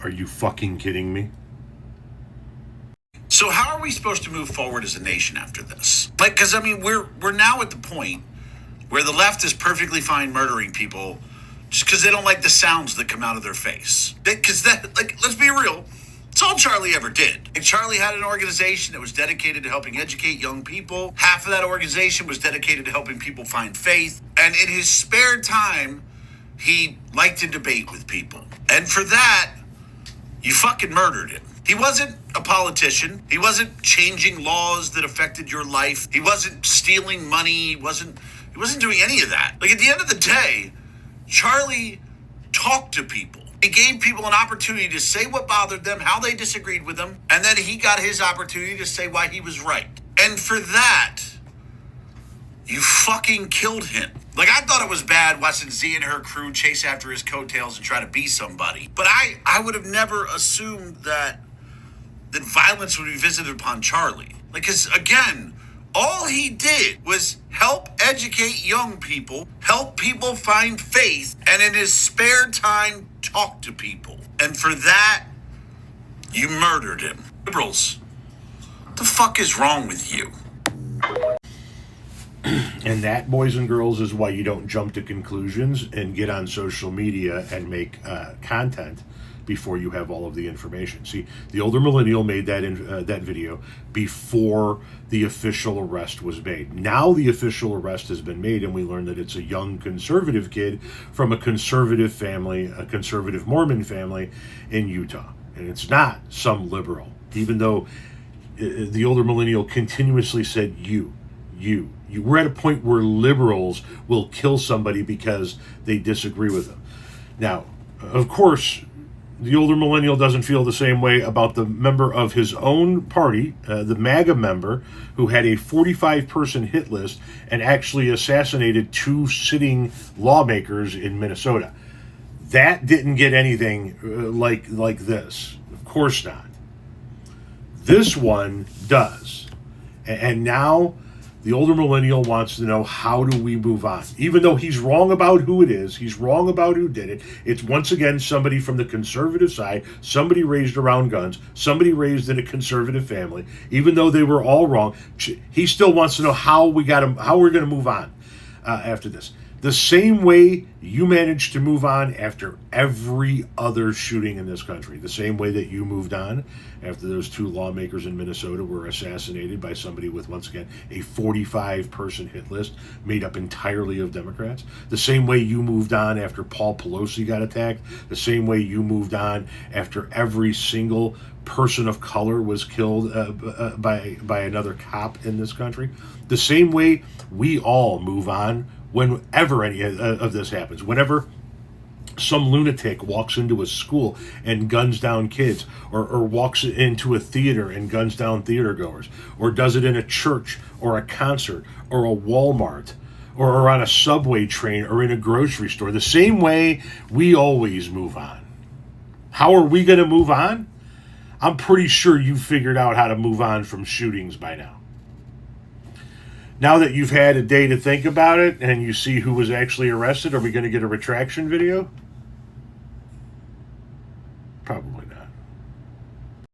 Are you fucking kidding me? So how are we supposed to move forward as a nation after this? Like, because I mean, we're now at the point where the left is perfectly fine murdering people just because they don't like the sounds that come out of their face. Because let's be real, it's all Charlie ever did. Like, Charlie had an organization that was dedicated to helping educate young people. Half of that organization was dedicated to helping people find faith. And in his spare time, he liked to debate with people. And for that, you fucking murdered him. He wasn't a politician. He wasn't changing laws that affected your life. He wasn't stealing money. He wasn't doing any of that. Like, at the end of the day, Charlie talked to people. He gave people an opportunity to say what bothered them, how they disagreed with him, and then he got his opportunity to say why he was right. And for that, you fucking killed him. Like, I thought it was bad watching Z and her crew chase after his coattails and try to be somebody. But I would have never assumed that violence would be visited upon Charlie. Like, because, again, all he did was help educate young people, help people find faith, and in his spare time, talk to people. And for that, you murdered him. Liberals, what the fuck is wrong with you? And that, boys and girls, is why you don't jump to conclusions and get on social media and make content before you have all of the information. See, the older millennial made that video before the official arrest was made. Now the official arrest has been made, and we learn that it's a young conservative kid from a conservative family, a conservative Mormon family in Utah. And it's not some liberal, even though the older millennial continuously said you. We're at a point where liberals will kill somebody because they disagree with them. Now, of course, the older millennial doesn't feel the same way about the member of his own party, the MAGA member, who had a 45-person hit list and actually assassinated 2 sitting lawmakers in Minnesota. That didn't get anything like this. Of course not. This one does. And now the older millennial wants to know, how do we move on? Even though he's wrong about who it is, he's wrong about who did it. It's once again somebody from the conservative side, somebody raised around guns, somebody raised in a conservative family. Even though they were all wrong, he still wants to know how we're going to move on after this. The same way you managed to move on after every other shooting in this country. The same way that you moved on after those 2 lawmakers in Minnesota were assassinated by somebody with, once again, a 45-person hit list made up entirely of Democrats. The same way you moved on after Paul Pelosi got attacked. The same way you moved on after every single person of color was killed by another cop in this country. The same way we all move on whenever any of this happens. Whenever some lunatic walks into a school and guns down kids, or walks into a theater and guns down theater goers, or does it in a church or a concert or a Walmart or on a subway train or in a grocery store. The same way we always move on. How are we going to move on? I'm pretty sure you figured out how to move on from shootings by now. Now that you've had a day to think about it and you see who was actually arrested, are we going to get a retraction video?